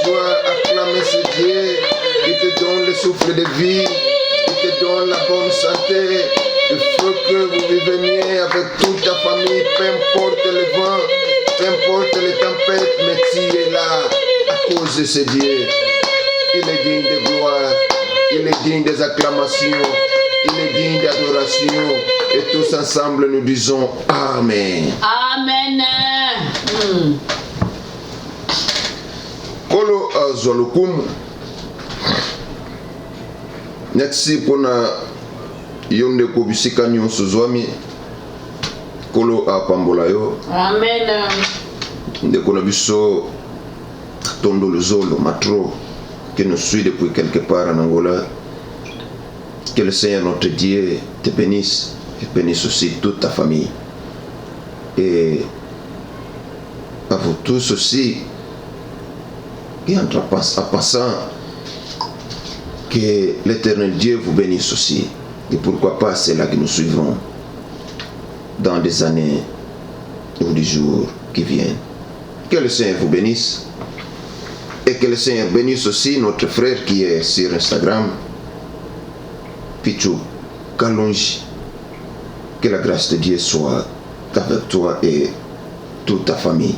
joie, acclamer ce Dieu qui te donne le souffle de vie, qui te donne la bonne santé. Il faut que vous veniez avec toute ta famille, peu importe le vent, peu importe les tempêtes, mais tu es là à cause de ce Dieu. Il est digne de gloire, il est digne des acclamations, il est digne d'adoration. Et tous ensemble nous disons Amen. Amen. Kolo azwalukum. Merci pour na yonde ko bisika nyonso zwami. Kolo apambola yo. Amen. Ndeko na biso tondo le zolo matro qui nous suit depuis quelque part en Angola. Que le Seigneur notre Dieu te bénisse et bénisse aussi toute ta famille. Et à vous tous aussi qui entrent en passant, que l'Éternel Dieu vous bénisse aussi. Et pourquoi pas ceux-là que nous suivrons dans des années ou des jours qui viennent. Que le Seigneur vous bénisse. Et que le Seigneur bénisse aussi notre frère qui est sur Instagram, Pichu Kalonji. Que la grâce de Dieu soit avec toi et toute ta famille.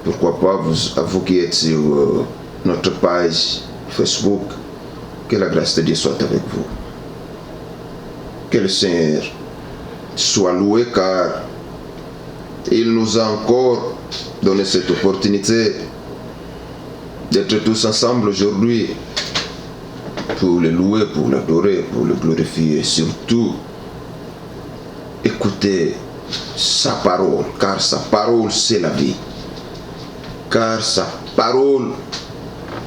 Pourquoi pas vous qui êtes sur notre page Facebook, que la grâce de Dieu soit avec vous. Que le Seigneur soit loué car il nous a encore donné cette opportunité d'être tous ensemble aujourd'hui pour le louer, pour l'adorer, pour le glorifier et surtout écouter sa parole, car sa parole c'est la vie, car sa parole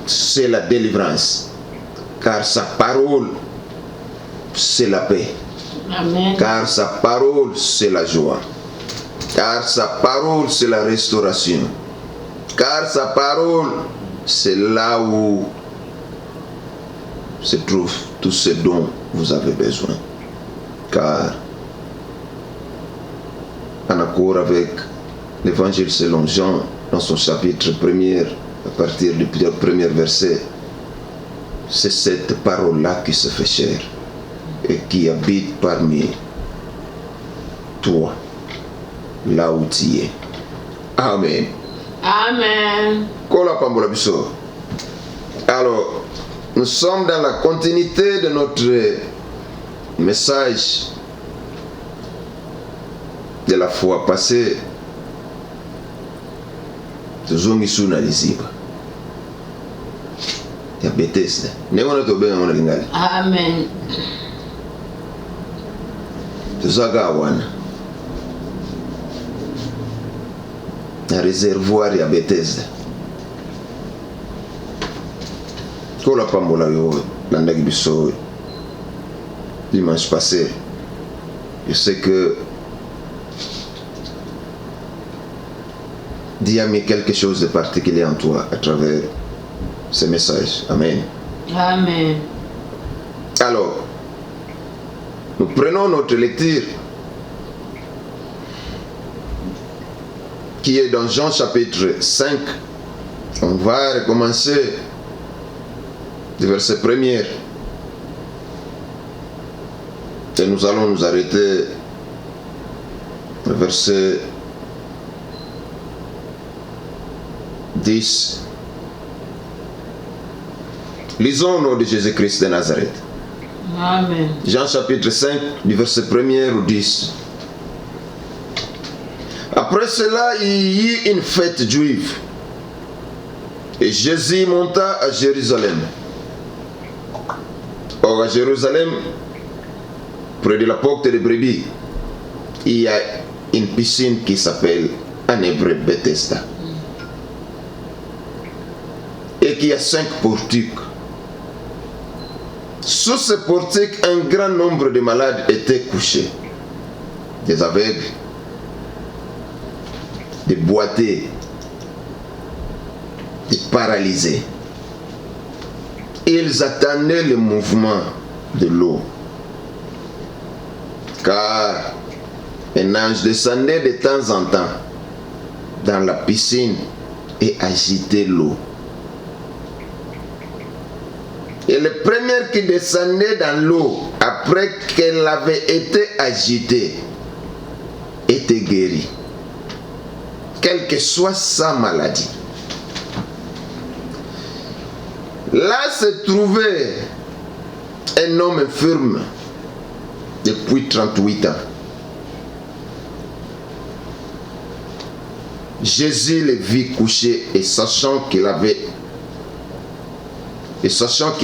c'est la délivrance, car sa parole c'est la paix. Amen. Car sa parole c'est la joie, car sa parole c'est la restauration, car sa parole c'est là où se trouve tout ce dont vous avez besoin. Car en accord avec l'évangile selon Jean, dans son chapitre 1er, à partir du premier verset, c'est cette parole-là qui se fait chair et qui habite parmi toi, là où tu es. Amen. Amen. Kola pambola biso. Alors, nous sommes dans la continuité de notre message de la fois passée. Tuzongi suna liziba ya Bethesda. Nemona to benga mona lingali. Amen. Tuzaga wana na réservoir ya Bethesda. Kola pambola yo landaki biso dimanche passé. Je sais que Dieu a mis quelque chose de particulier en toi à travers ce message. Amen. Amen. Alors, nous prenons notre lecture qui est dans Jean chapitre 5. On va recommencer du verset 1er. Et nous allons nous arrêter au verset 10. Lisons au nom de Jésus-Christ de Nazareth. Amen. Jean chapitre 5, du verset 1er au 10. Après cela, il y eut une fête juive. Et Jésus monta à Jérusalem. Or, à Jérusalem, près de la porte de Brebis, il y a une piscine qui s'appelle en hébreu Bethesda. Et qui a 5 portiques. Sous ces portiques, un grand nombre de malades étaient couchés. Des aveugles, des boités, des paralysés. Ils attendaient le mouvement de l'eau. Car un ange descendait de temps en temps dans la piscine et agiter l'eau. Et le premier qui descendait dans l'eau, après qu'elle avait été agitée, était guéri, quelle que soit sa maladie. Là se trouvait un homme infirme depuis 38 ans. Jésus le vit couché et sachant qu'il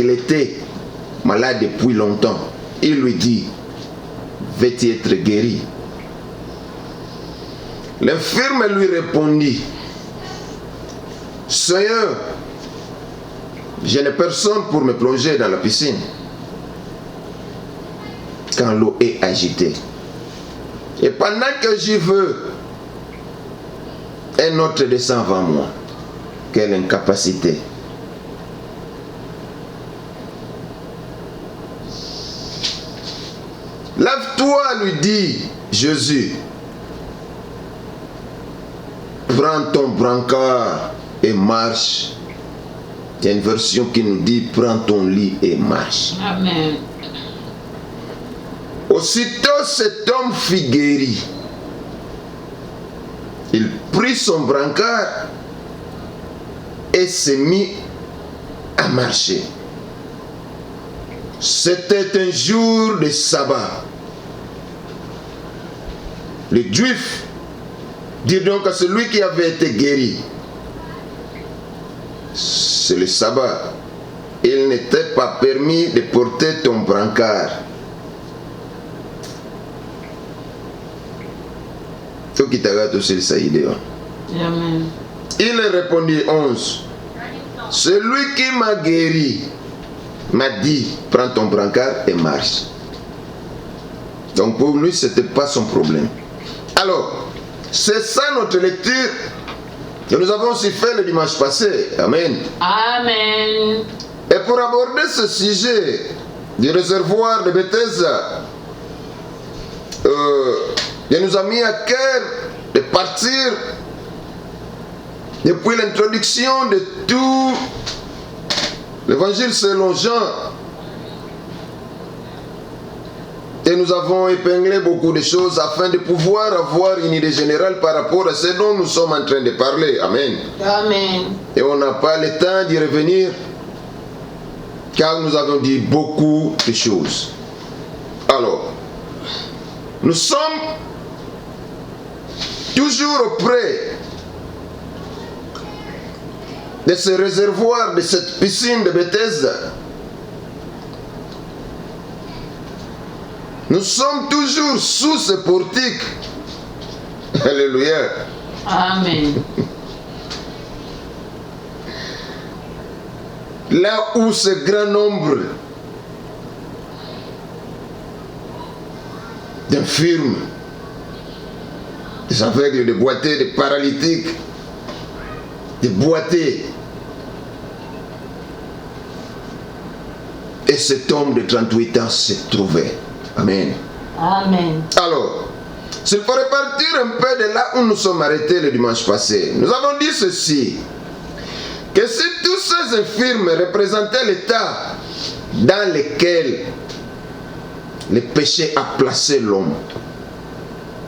était malade depuis longtemps, il lui dit, veux-tu être guéri? L'infirme lui répondit, Seigneur, je n'ai personne pour me plonger dans la piscine quand l'eau est agitée. Et pendant que j'y veux, un autre descend avant moi. Quelle incapacité! Lève-toi, lui dit Jésus. Prends ton brancard et marche. Il y a une version qui nous dit prends ton lit et marche. Amen. Aussitôt cet homme fut guéri. Il prit son brancard et se mit à marcher. C'était un jour de sabbat. Les Juifs dirent donc à celui qui avait été guéri, c'est le sabbat. Il n'était pas permis de porter ton brancard. Amen. Il répondit 11. Celui qui m'a guéri m'a dit, prends ton brancard et marche. Donc pour lui, ce n'était pas son problème. Alors, c'est ça notre lecture que nous avons aussi fait le dimanche passé. Amen. Amen. Et pour aborder ce sujet du réservoir de Bethesda, il nous a mis à cœur de partir depuis l'introduction de tout l'évangile selon Jean. Et nous avons épinglé beaucoup de choses afin de pouvoir avoir une idée générale par rapport à ce dont nous sommes en train de parler. Amen. Amen. Et on n'a pas le temps d'y revenir car nous avons dit beaucoup de choses. Alors, nous sommes toujours auprès de ce réservoir, de cette piscine de Bethesda. Nous sommes toujours sous ce portique. Alléluia. Amen. Là où ce grand nombre d'infirmes, des aveugles, des boités, des paralytiques, des boités, et cet homme de 38 ans se trouvait. Amen. Amen. Alors, s'il faut repartir un peu de là où nous sommes arrêtés le dimanche passé, nous avons dit ceci, que si tous ces infirmes représentaient l'état dans lequel le péché a placé l'homme,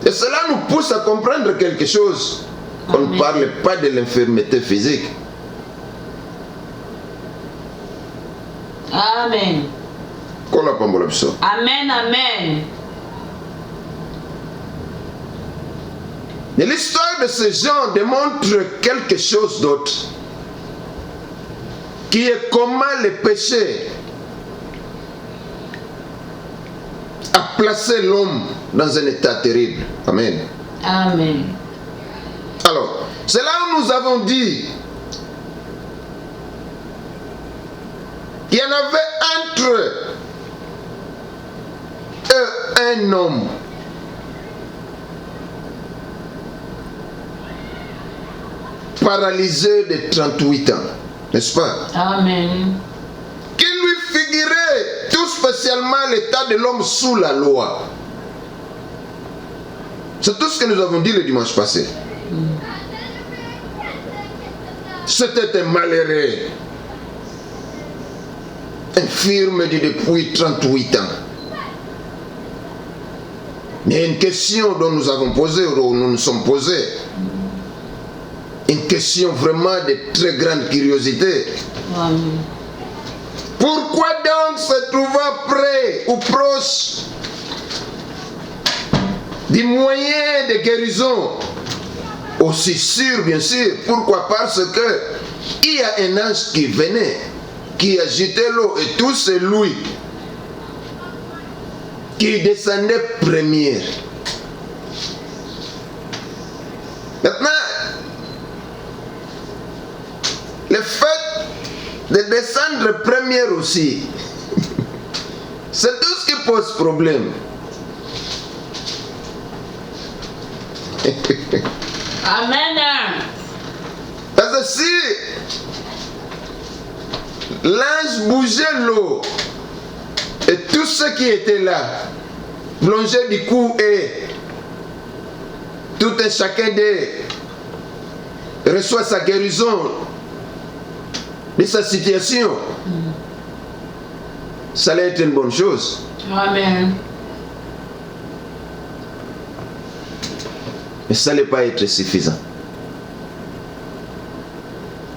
et cela nous pousse à comprendre quelque chose. On ne parle pas de l'infirmité physique. Amen. Amen, amen. Et l'histoire de ces gens démontre quelque chose d'autre, qui est comment le péché a placé l'homme dans un état terrible. Amen. Amen. Alors, c'est là où nous avons dit qu'il y en avait entre eux un homme paralysé de 38 ans, n'est-ce pas? Amen. Qui lui figurait tout spécialement l'état de l'homme sous la loi. C'est tout ce que nous avons dit le dimanche passé. C'était un malheureux, infirme depuis 38 ans. Mais une question dont nous avons posé, ou nous nous sommes posés, une question vraiment de très grande curiosité. Amen. Pourquoi donc se trouvant près ou proche du moyen de guérison, aussi sûr bien sûr? Pourquoi? Parce que il y a un ange qui venait, qui agitait l'eau, et tout celui qui descendait premier. Maintenant, le fait de descendre premier aussi, c'est tout ce qui pose problème. Amen. Parce que si l'ange bougeait l'eau et tous ceux qui étaient là plongeaient du coup et tout un chacun d'eux reçoit sa guérison de sa situation, ça allait être une bonne chose. Amen. Mais ça n'allait pas être suffisant.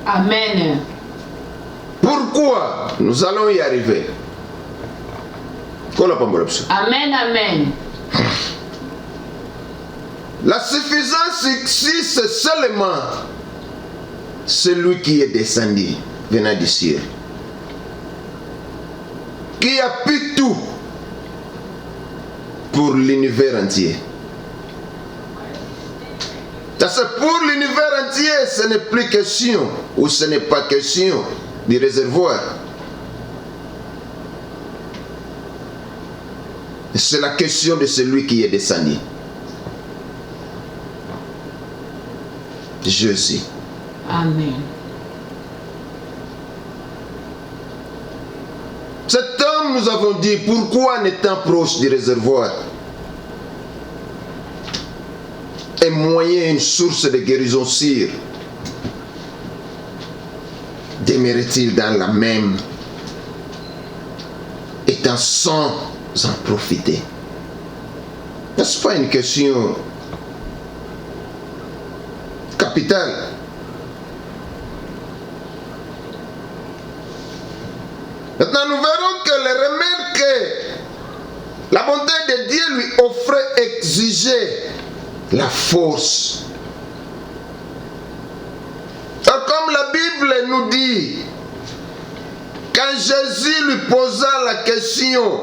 Amen. Pourquoi? Nous allons y arriver. Amen, amen. La suffisance ici, c'est seulement celui qui est descendu venant du ciel, qui a pu tout pour l'univers entier. Parce que pour l'univers entier, ce n'est plus question, ou ce n'est pas question du réservoir. C'est la question de celui qui est descendu. Jésus. Amen. Cet homme, nous avons dit, pourquoi en étant proche du réservoir, un moyen, une source de guérison sûre, demeurait-il dans la même, étant sans en profiter? N'est-ce pas une question capitale? Maintenant, nous verrons que le remède que la bonté de Dieu lui offrait exigeait la force. Alors, comme la Bible nous dit, quand Jésus lui posa la question,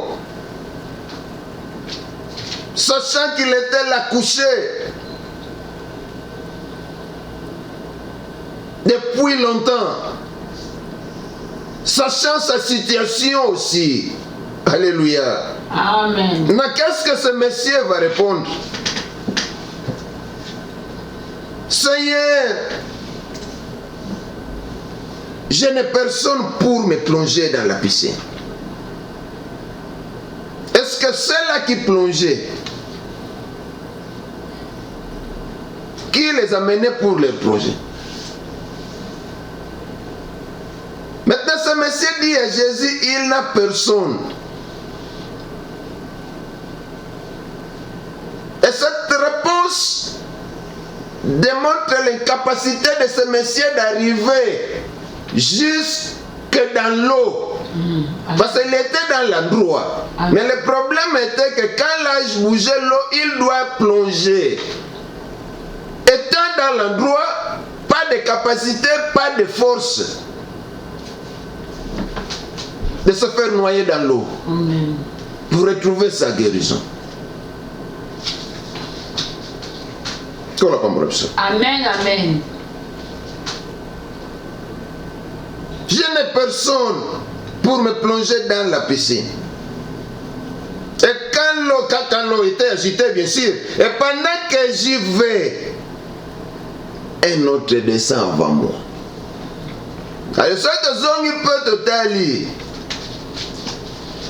sachant qu'il était là couché depuis longtemps, sachant sa situation aussi, alléluia. Amen. Mais qu'est-ce que ce monsieur va répondre? Seigneur, je n'ai personne pour me plonger dans la piscine. Est-ce que ceux-là qui plongeaient, qui les amenait pour les plonger? Maintenant, ce monsieur dit à Jésus, il n'a personne. Et cette réponse démontre l'incapacité de ce monsieur d'arriver jusque dans l'eau. Parce qu'il était dans l'endroit. Mais le problème était que quand l'ange bougeait l'eau, il doit plonger. Étant dans l'endroit, pas de capacité, pas de force de se faire noyer dans l'eau pour retrouver sa guérison. Amen, amen. Je n'ai personne pour me plonger dans la piscine. Et quand l'eau était agitée, bien sûr, et pendant que j'y vais, un autre descend avant moi. Alors, ça que zongi peut totali.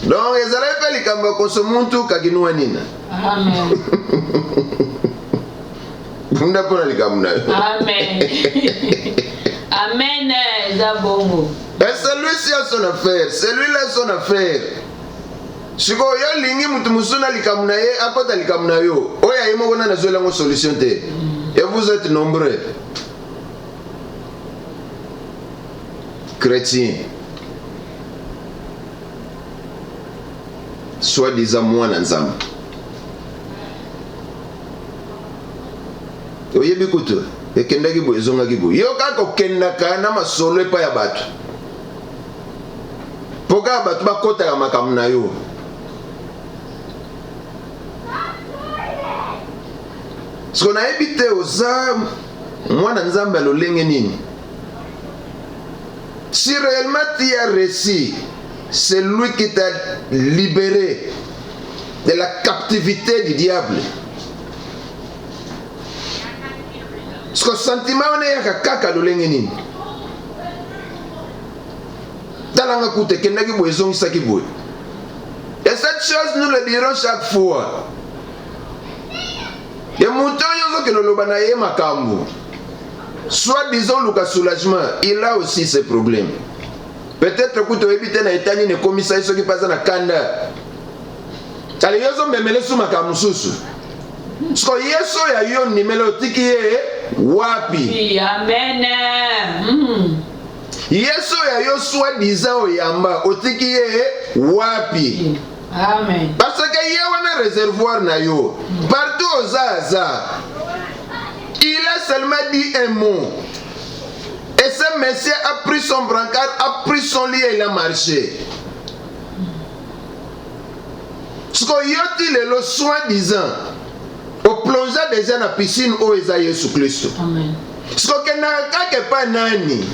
Donc, ils allaient faire les cambas qu'on se montre kaginouanina. Amen. Amen. Amen. Amen. Zabongo. Et celui-ci a son affaire. Celui-là a son affaire. Siko yo lingi mutu musuna likamuna ye akota likamuna yo. Oya yemo kona na zola ngo solution te. Et vous êtes nombreux. Chrétiens. Soi-disant mwana nzambe. Oyebi kutu ekendaki boye ezongaki boye yo kaka okendaka na masolo epai ya bato mpo kaka bato bakotaka makambo na yo. Siko nayebi te oza mwana nzambe ya lolenge nini. Si réellement tu as réussi, c'est lui qui t'a libéré de la captivité du diable. Parce que sentiment on est kaka lolenge nini. Talanga kute kendaki boye zongisaki boye. Et cette chose nous le dirons chaque fois. Et mouton yozo ke loloba na ye makambo. Soit disons le soulagement, il a aussi ses problèmes. Peut-être que tu as évité na etani ne commissaire ce qui passe na kanda. Tali yozo memele su makambo susu. Parce que yeso ya yo nimelo tiki ye wapi. Amen. Yeso ya yo soit disant oyamba otiki ye wapi. Amen. Parce que ye wana réservoir na yo. Partout aux Zaza. Il a seulement dit un mot. Et ce monsieur a pris son brancard, a pris son lit et il a marché. Ce qu'on y a le soi-disant, au plongeant déjà dans la piscine où il y a Jésus-Christ. Amen. Ce qu'on n'a pas nani.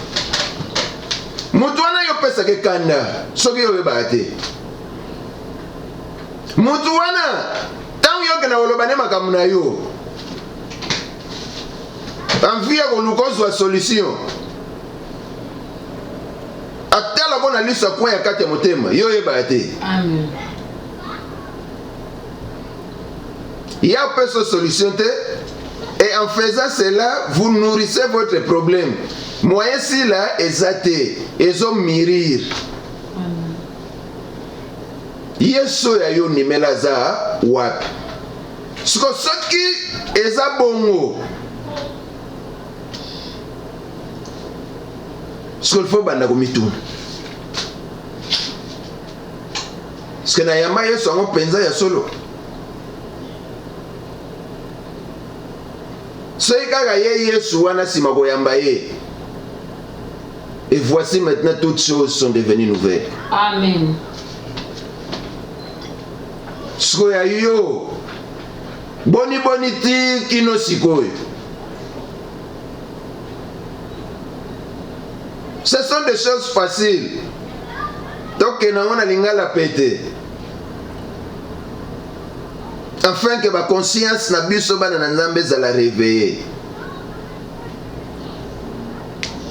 Moutouana yo pesa ke kanda, ce qui est battu. Moutouana, tant yo que na olobane makamuna yo. Envie à la solution. Atala qu'on a lu sa coin à 4 motema. Yo e bate. Amen. Il y a peu de solution. Et en faisant cela, vous nourrissez votre problème. Moyen si là, exaté. Ils ont mirir. Yeso ya yo nimela za wapi. Ce qui est à bongo. Ce qu'il faut banda komitu. Ce que na yama yeso ngo penza ya solo. Soki kaka ye Yesu wana sima koyamba ye. Et voici maintenant toutes choses sont devenues nouvelles. Amen. Siko ya yo boni ti kino sikoyo. Ce sont des choses faciles. Donc on a lingala pété. Afin que ma conscience na biso bana na nzambe zala réveiller.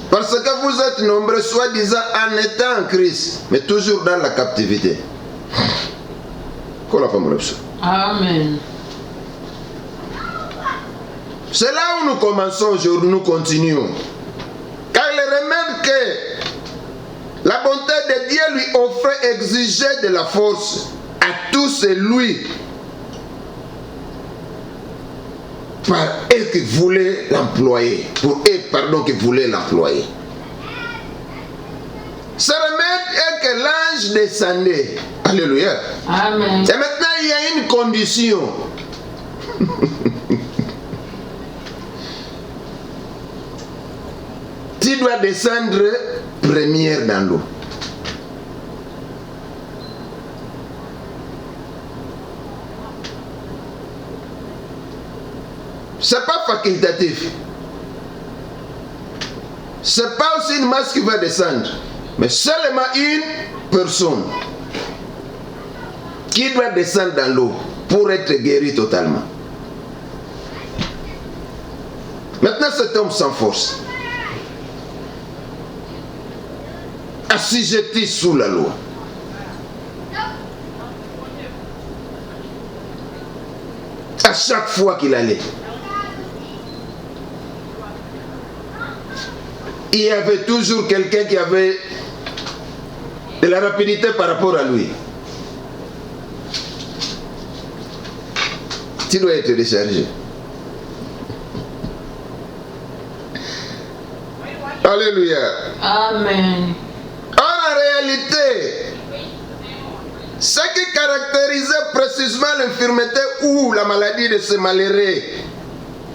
Parce que vous êtes nombreux soi-disant en étant en Christ, mais toujours dans la captivité. Amen. C'est là où nous commençons aujourd'hui, nous continuons. Car le remède que la bonté de Dieu lui offrait exigeait de la force à tout celui par eux qui voulait l'employer. Pour eux, pardon, qui voulait l'employer. Ce remède est que l'ange descendait. Alléluia. Amen. Et maintenant, il y a une condition. Tu dois descendre première dans l'eau. C'est pas facultatif. C'est pas aussi une masse qui va descendre, mais seulement une personne qui doit descendre dans l'eau pour être guéri totalement. Maintenant, cet homme sans force, assujetti sous la loi. À chaque fois qu'il allait, il y avait toujours quelqu'un qui avait de la rapidité par rapport à lui. Tu dois être déchargé. Alléluia. Amen. En réalité, ce qui caractérisait précisément l'infirmité ou la maladie de ce malheureux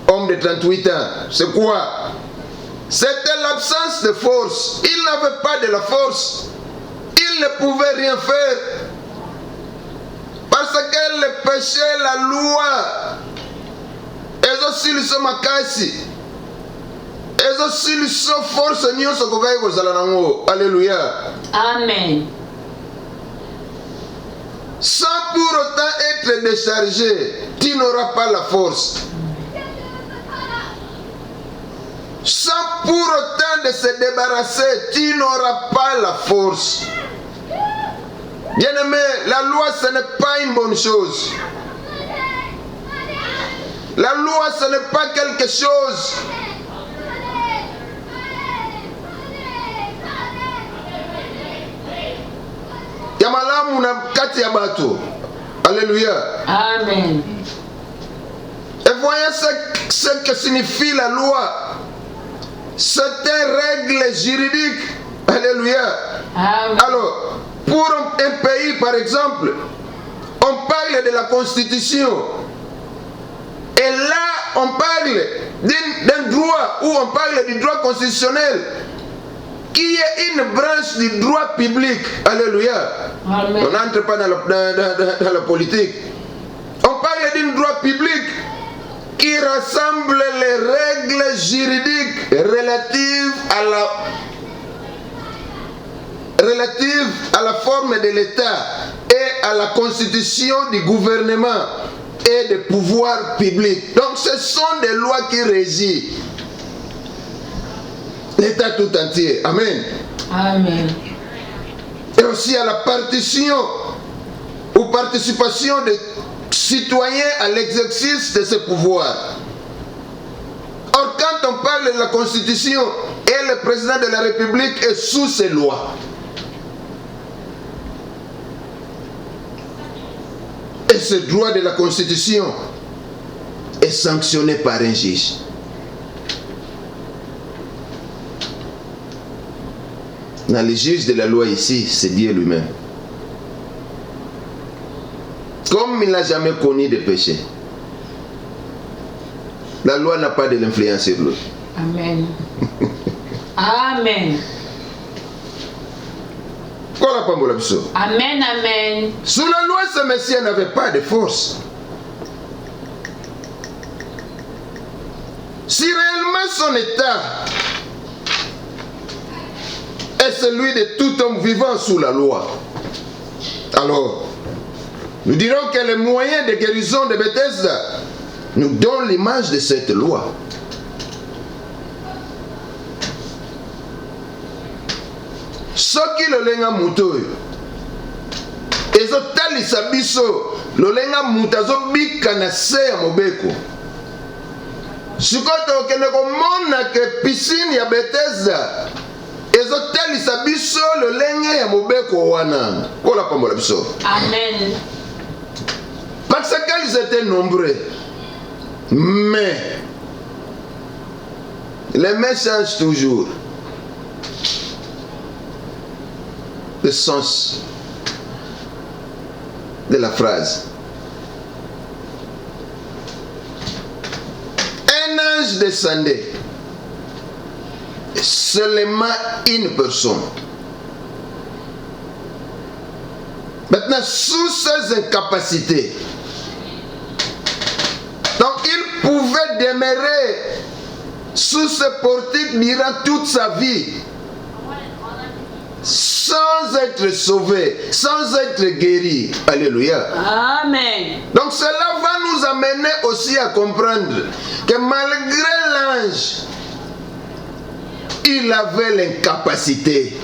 homme de 38 ans, c'est quoi? C'était l'absence de force. Il n'avait pas de la force. Il ne pouvait rien faire. Parce que le péché, la loi, et aussi le makasi, et aussi le force, alléluia. Amen. Sans pour autant être déchargé, tu n'auras pas la force. Sans pour autant de se débarrasser, tu n'auras pas la force. Bien-aimé, la loi, ce n'est pas une bonne chose. La loi, ce n'est pas quelque chose. Yamalamu na kati ya bato. Alléluia. Amen. Et voyez ce que signifie la loi. C'est une règle juridique. Alléluia. Amen. Alors, pour un pays, par exemple, on parle de la Constitution. Et là, on parle d'un droit, où on parle du droit constitutionnel, qui est une branche du droit public. Alléluia. Amen. On n'entre pas dans la politique. On parle d'un droit public qui rassemble les règles juridiques relatives à la forme de l'État et à la constitution du gouvernement et des pouvoirs publics. Donc ce sont des lois qui régissent l'État tout entier. Amen. Amen. Et aussi à la partition ou participation des citoyens à l'exercice de ce pouvoir. Or, quand on parle de la Constitution, et le président de la République est sous ces lois. Et ce droit de la Constitution est sanctionné par un juge. Dans le juge de la loi ici, c'est Dieu lui-même. Comme il n'a jamais connu de péché, la loi n'a pas de l'influence sur lui. Amen. Amen. Amen, amen. Sous la loi, ce Messie n'avait pas de force. Si réellement son état est celui de tout homme vivant sous la loi, alors nous dirons que les moyens de guérison de Bethesda nous donnent l'image de cette loi. Soki lolenga muto ezotalisa biso lolenga muto azobika na se ya mobeko. Sikoyo tokende komona ke piscine ya Bethesda ezotalisa biso lolenge ya mobeko wana. Kola pambola biso. Amen. Parce qu'ils étaient nombreux. Mais les mains changent toujours le sens de la phrase. Un ange descendait, seulement une personne. Maintenant, sous ses incapacités, donc il pouvait demeurer sous ce portique durant toute sa vie, sans être sauvé, sans être guéri. Alléluia. Amen. Donc cela va nous amener aussi à comprendre que malgré l'ange, il avait l'incapacité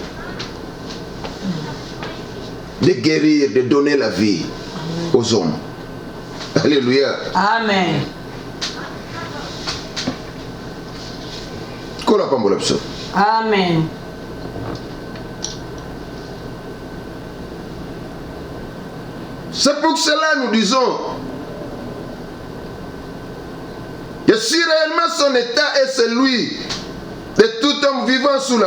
de guérir, de donner la vie aux hommes. Alléluia. Amen. Kola pambola biso. Amen. C'est pour cela nous disons que si réellement son état est celui de tout homme vivant sous la loi,